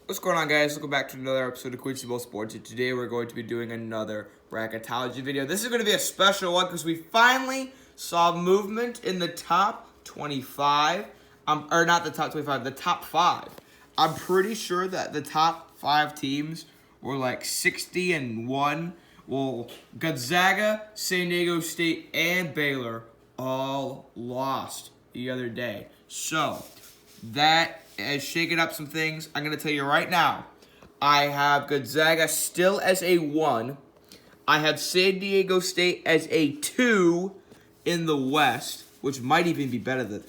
What's going on, guys? Welcome back to another episode of Quincy Bowl Sports, and today we're going to be doing another bracketology video. This is going to be a special one because we finally saw movement in the top 25, or not the top 25, the top 5. I'm pretty sure that the top 5 teams were like 60-1. Well, Gonzaga, San Diego State, and Baylor all lost the other day. So, that has shaken up some things. I'm going to tell you right now. I have Gonzaga still as a 1. I have San Diego State as a 2 in the West, which might even be better than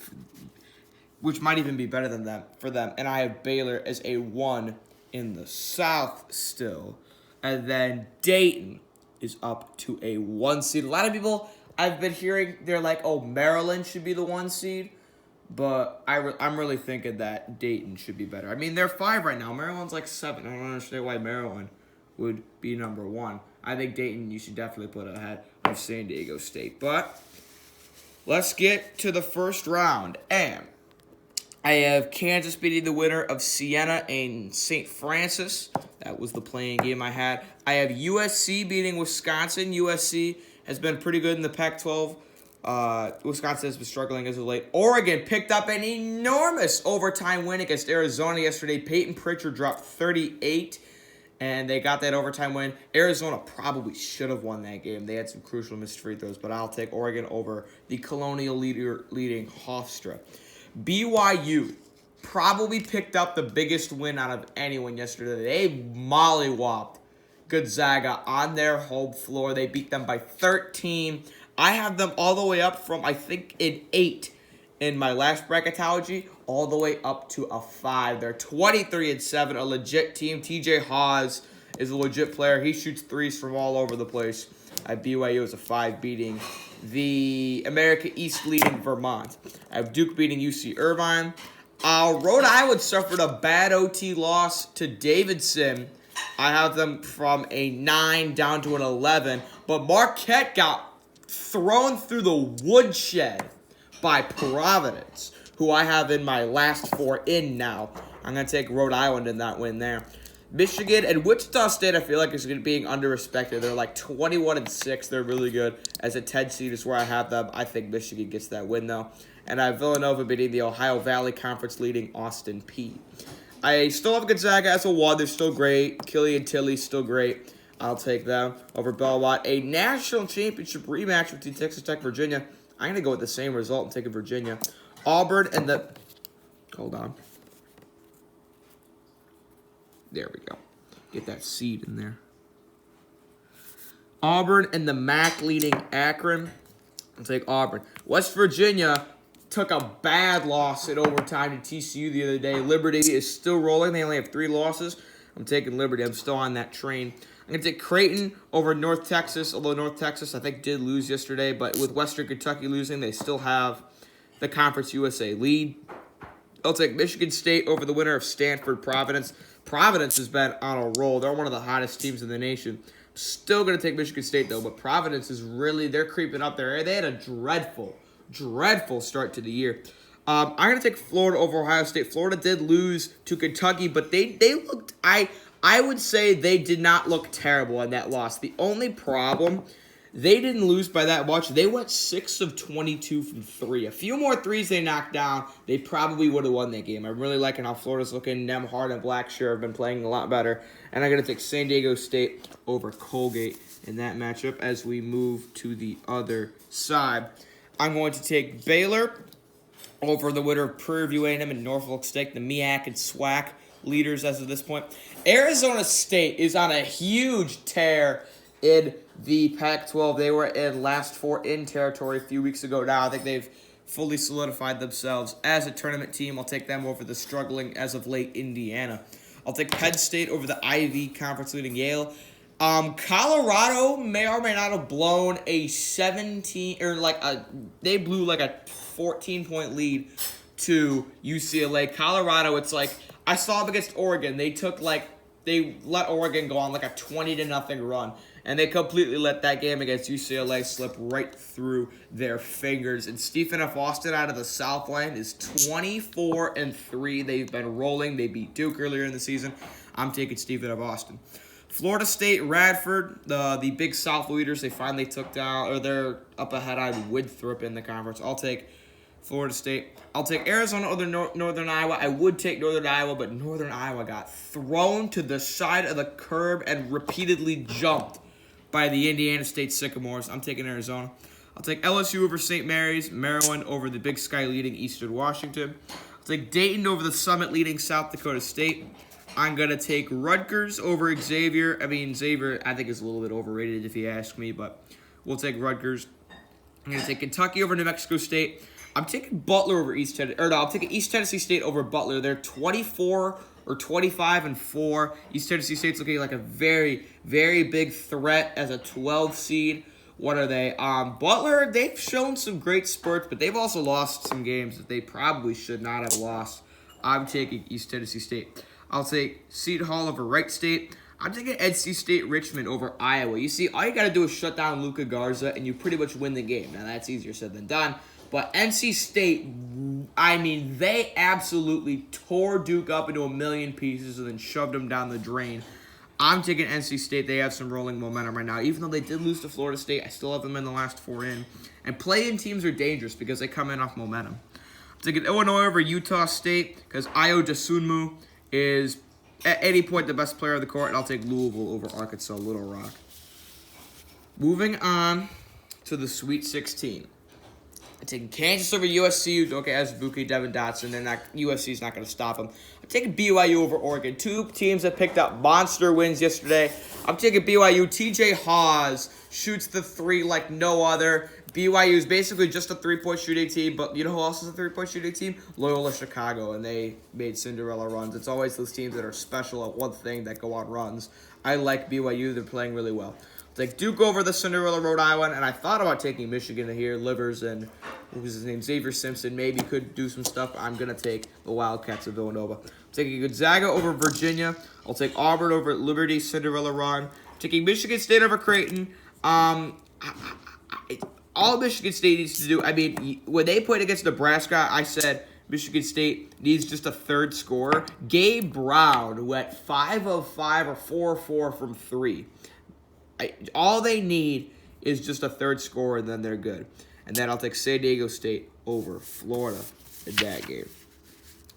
that for them. And I have Baylor as a 1 in the South still. And then Dayton is up to a 1 seed. A lot of people I've been hearing, they're like, oh, Maryland should be the 1 seed. But I'm really thinking that Dayton should be better. I mean, they're 5 right now. Maryland's like 7. I don't understand why Maryland would be number 1. I think Dayton you should definitely put ahead of San Diego State. But let's get to the first round. And I have Kansas beating the winner of Siena and St. Francis. That was the playing game I had. I have USC beating Wisconsin. USC has been pretty good in the Pac-12. Wisconsin has been struggling as of late. Oregon picked up an enormous overtime win against Arizona yesterday. Peyton Pritchard dropped 38, and they got that overtime win. Arizona probably should have won that game. They had some crucial missed free throws, but I'll take Oregon over the Colonial leading Hofstra. BYU probably picked up the biggest win out of anyone yesterday. They mollywopped Gonzaga on their home floor. They beat them by 13. I have them all the way up from, I think, an 8 in my last bracketology, all the way up to a 5. They're 23-7, a legit team. TJ Haws is a legit player. He shoots threes from all over the place. I have BYU as a 5, beating the America East leading Vermont. I have Duke beating UC Irvine. Rhode Island suffered a bad OT loss to Davidson. I have them from a 9 down to an 11, but Marquette got thrown through the woodshed by Providence, who I have in my last 4 in now. I'm going to take Rhode Island in that win there. Michigan and Wichita State, I feel like, is being under-respected. They're like 21-6. They're really good. As a 10 seed is where I have them. I think Michigan gets that win, though. And I have Villanova beating the Ohio Valley Conference leading Austin Peay. I still have Gonzaga as a 1. They're still great. Killian Tilly's still great. I'll take them over Belmont. A national championship rematch between Texas Tech and Virginia. I'm going to go with the same result and take Virginia. Auburn and the... Hold on. There we go. Get that seed in there. Auburn and the MAC leading Akron. I'll take Auburn. West Virginia took a bad loss in overtime to TCU the other day. Liberty is still rolling. They only have 3 losses. I'm taking Liberty. I'm still on that train. I'm going to take Creighton over North Texas, although North Texas, I think, did lose yesterday. But with Western Kentucky losing, they still have the Conference USA lead. I'll take Michigan State over the winner of Stanford Providence. Providence has been on a roll. They're one of the hottest teams in the nation. Still going to take Michigan State, though. But Providence is really, they're creeping up there. They had a dreadful start to the year. I'm going to take Florida over Ohio State. Florida did lose to Kentucky, but they looked, I would say they did not look terrible in that loss. The only problem, they didn't lose by that much. They went 6 of 22 from 3. A few more threes they knocked down, they probably would have won that game. I'm really liking how Florida's looking. Nemhard and Blackshear have been playing a lot better. And I'm going to take San Diego State over Colgate in that matchup as we move to the other side. I'm going to take Baylor over the winner of Prairie View A&M and Norfolk State, the MEAC and SWAC leaders as of this point. Arizona State is on a huge tear in the Pac-12. They were in last 4 in territory a few weeks ago now. I think they've fully solidified themselves as a tournament team. I'll take them over the struggling, as of late, Indiana. I'll take Penn State over the Ivy Conference leading Yale. Colorado may or may not have blown a 17 or they blew like a 14-point lead to UCLA. Colorado, it's like I saw them against Oregon. They let Oregon go on like a 20-0 run, and they completely let that game against UCLA slip right through their fingers. And Stephen F. Austin out of the Southland is 24-3. They've been rolling. They beat Duke earlier in the season. I'm taking Stephen F. Austin. Florida State, Radford, the Big South leaders, they finally took down, or they're up ahead on Winthrop in the conference. I'll take Florida State. I'll take Arizona over Northern Iowa. I would take Northern Iowa, but Northern Iowa got thrown to the side of the curb and repeatedly jumped by the Indiana State Sycamores. I'm taking Arizona. I'll take LSU over St. Mary's, Maryland over the Big Sky leading Eastern Washington. I'll take Dayton over the Summit leading South Dakota State. I'm going to take Rutgers over Xavier. I mean, Xavier, I think, is a little bit overrated if you ask me, but we'll take Rutgers. I'm going to take Kentucky over New Mexico State. I'm taking Butler over East Tennessee. Or no, I'm taking East Tennessee State over Butler. They're 24 or 25-4. East Tennessee State's looking like a very, very big threat as a 12 seed. What are they? Butler, they've shown some great spurts, but they've also lost some games that they probably should not have lost. I'm taking East Tennessee State. I'll take Seton Hall over Wright State. I'm taking NC State Richmond over Iowa. You see, all you got to do is shut down Luka Garza, and you pretty much win the game. Now, that's easier said than done. But NC State, I mean, they absolutely tore Duke up into a million pieces and then shoved them down the drain. I'm taking NC State. They have some rolling momentum right now. Even though they did lose to Florida State, I still have them in the last 4 in. And play-in teams are dangerous because they come in off momentum. I'm taking Illinois over Utah State because Ayo Dosunmu is at any point the best player on the court, and I'll take Louisville over Arkansas Little Rock. Moving on to the Sweet 16. I'm taking Kansas over USC. Okay, as Buki, Devin Dotson, USC's not going to stop them. I'm taking BYU over Oregon. 2 teams that picked up monster wins yesterday. I'm taking BYU. TJ Haws shoots the 3 like no other. BYU is basically just a 3-point shooting team, but you know who else is a 3-point shooting team? Loyola Chicago, and they made Cinderella runs. It's always those teams that are special at one thing that go on runs. I like BYU. They're playing really well. Like Duke over the Cinderella Rhode Island, and I thought about taking Michigan here. Livers and what was his name? Xavier Simpson maybe could do some stuff. I'm gonna take the Wildcats of Villanova. I'm taking Gonzaga over Virginia. I'll take Auburn over Liberty Cinderella run. I'm taking Michigan State over Creighton. All Michigan State needs to do. I mean, when they played against Nebraska, I said Michigan State needs just a third scorer. Gabe Brown, who went 5 of 5 or 4 of 4 from 3. All they need is just a third scorer, and then they're good. And then I'll take San Diego State over Florida in that game.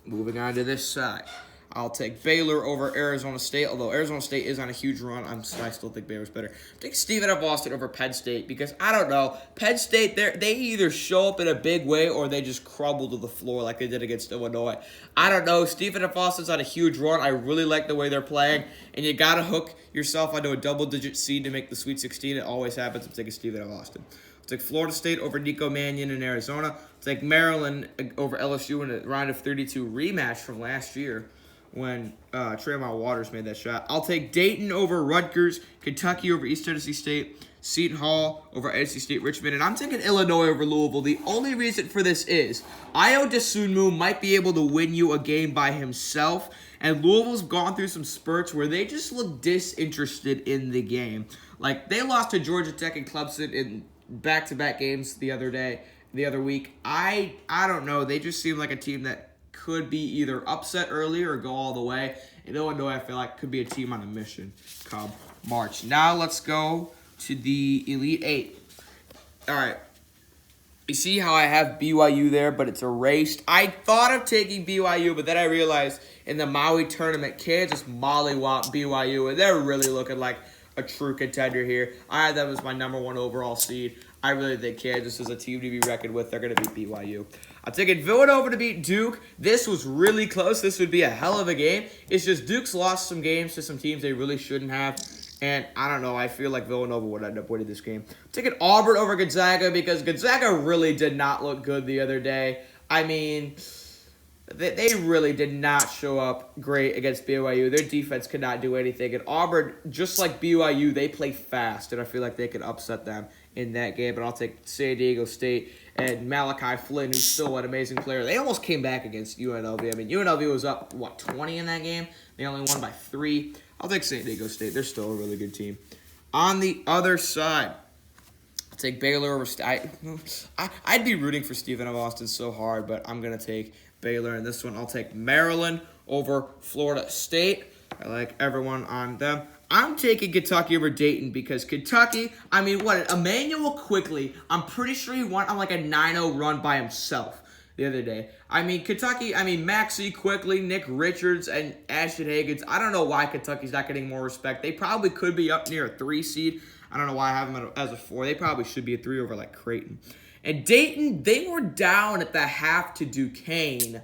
Moving on to this side. I'll take Baylor over Arizona State, although Arizona State is on a huge run. I still think Baylor's better. I'll take Stephen F. Austin over Penn State because, I don't know, Penn State, they either show up in a big way or they just crumble to the floor like they did against Illinois. I don't know. Stephen F. Austin's on a huge run. I really like the way they're playing, and you got to hook yourself onto a double-digit seed to make the Sweet 16. It always happens. I'm taking Stephen F. Austin. I'll take Florida State over Nico Mannion in Arizona. I'll take Maryland over LSU in a round of 32 rematch from last year when Tremont Waters made that shot. I'll take Dayton over Rutgers, Kentucky over East Tennessee State, Seton Hall over NC State Richmond, and I'm taking Illinois over Louisville. The only reason for this is Ayo Dosunmu might be able to win you a game by himself, and Louisville's gone through some spurts where they just look disinterested in the game. Like, they lost to Georgia Tech and Clemson in back-to-back games the other week. I don't know. They just seem like a team that could be either upset early or go all the way. In Illinois, I feel like could be a team on a mission come March. Now let's go to the Elite Eight. All right. You see how I have BYU there, but it's erased. I thought of taking BYU, but then I realized in the Maui tournament, Kansas mollywopped BYU, and they're really looking like a true contender here. I had them as my number 1 overall seed. I really think Kansas is a team to be reckoned with. They're going to beat BYU. I'm taking Villanova to beat Duke. This was really close. This would be a hell of a game. It's just Duke's lost some games to some teams they really shouldn't have. And I don't know. I feel like Villanova would end up winning this game. I'm taking Auburn over Gonzaga because Gonzaga really did not look good the other day. I mean, they really did not show up great against BYU. Their defense could not do anything. And Auburn, just like BYU, they play fast. And I feel like they could upset them in that game. But I'll take San Diego State and Malachi Flynn, who's still an amazing player. They almost came back against UNLV. I mean, UNLV was up, 20 in that game? They only won by 3. I'll take San Diego State. They're still a really good team. On the other side, I'll take Baylor over I'd be rooting for Stephen of Austin so hard, but I'm going to take Baylor in this one. I'll take Maryland over Florida State. I like everyone on them. I'm taking Kentucky over Dayton because Kentucky, I mean, Emmanuel Quickly, I'm pretty sure he went on like a 9-0 run by himself the other day. I mean, Kentucky, Maxey, Quickly, Nick Richards, and Ashton Hagans. I don't know why Kentucky's not getting more respect. They probably could be up near a 3 seed. I don't know why I have them as a 4. They probably should be a 3 over like Creighton. And Dayton, they were down at the half to Duquesne.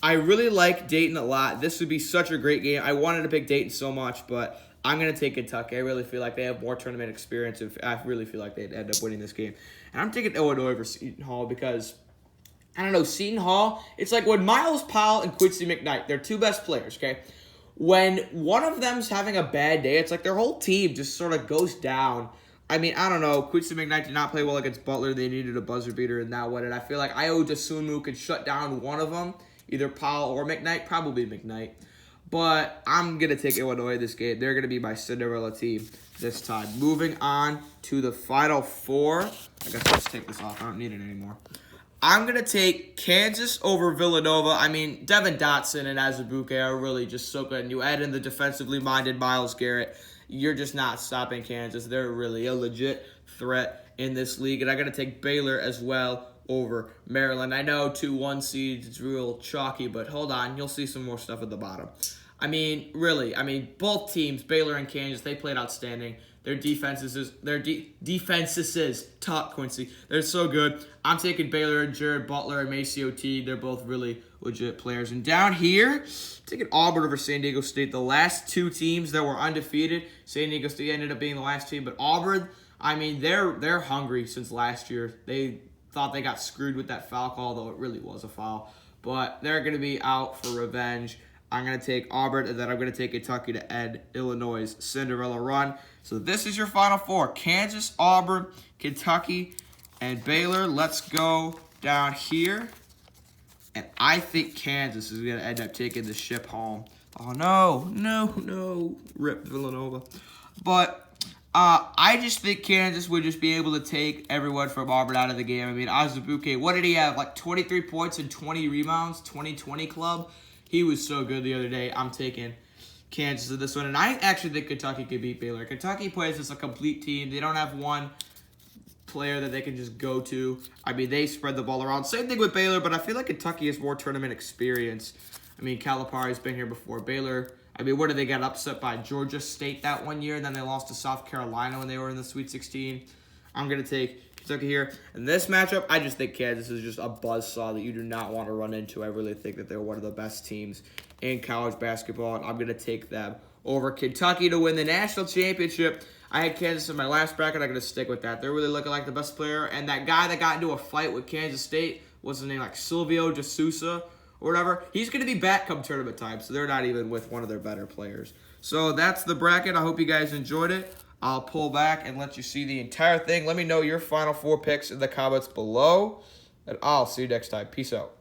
I really like Dayton a lot. This would be such a great game. I wanted to pick Dayton so much, but I'm going to take Kentucky. I really feel like they have more tournament experience. I really feel like they'd end up winning this game. And I'm taking Illinois over Seton Hall because, I don't know, Seton Hall, it's like when Miles Powell and Quincy McKnight, they're 2 best players, okay? When one of them's having a bad day, it's like their whole team just sort of goes down. I mean, I don't know. Quincy McKnight did not play well against Butler. They needed a buzzer beater in that one. And I feel like Io DeSumo could shut down one of them, either Powell or McKnight, probably McKnight. But I'm going to take Illinois this game. They're going to be my Cinderella team this time. Moving on to the Final Four. I guess I'll just take this off. I don't need it anymore. I'm going to take Kansas over Villanova. I mean, Devin Dotson and Azubuike are really just so good. And you add in the defensively minded Myles Garrett, you're just not stopping Kansas. They're really a legit threat in this league. And I'm going to take Baylor as well over Maryland. I know 2-1 seeds, it's real chalky, but hold on. You'll see some more stuff at the bottom. I mean, really, both teams, Baylor and Kansas, they played outstanding. Their defenses, top Quincy. They're so good. I'm taking Baylor and Jared Butler and Maceo Teague. They're both really legit players. And down here, taking Auburn over San Diego State. The last 2 teams that were undefeated, San Diego State ended up being the last team. But Auburn, they're hungry since last year. They thought they got screwed with that foul call, though it really was a foul. But they're going to be out for revenge. I'm going to take Auburn, and then I'm going to take Kentucky to end Illinois' Cinderella run. So this is your Final Four. Kansas, Auburn, Kentucky, and Baylor. Let's go down here. And I think Kansas is going to end up taking the ship home. Oh, no. Rip Villanova. But I just think Kansas would just be able to take everyone from Auburn out of the game. I mean, Azubuike, what did he have? Like 23 points and 20 rebounds, 20-20 club. He was so good the other day. I'm taking Kansas in this one. And I actually think Kentucky could beat Baylor. Kentucky plays as a complete team. They don't have one player that they can just go to. I mean, they spread the ball around. Same thing with Baylor, but I feel like Kentucky has more tournament experience. I mean, Calipari's been here before. Baylor, what did they get upset by? Georgia State that one year, and then they lost to South Carolina when they were in the Sweet 16. I'm going to take Kentucky here. In this matchup, I just think Kansas is just a buzzsaw that you do not want to run into. I really think that they're one of the best teams in college basketball, and I'm going to take them over Kentucky to win the national championship. I had Kansas in my last bracket. I'm going to stick with that. They're really looking like the best player, and that guy that got into a fight with Kansas State, what's his name, like Silvio De Sousa or whatever, he's going to be back come tournament time, so they're not even with one of their better players. So that's the bracket. I hope you guys enjoyed it. I'll pull back and let you see the entire thing. Let me know your Final Four picks in the comments below, and I'll see you next time. Peace out.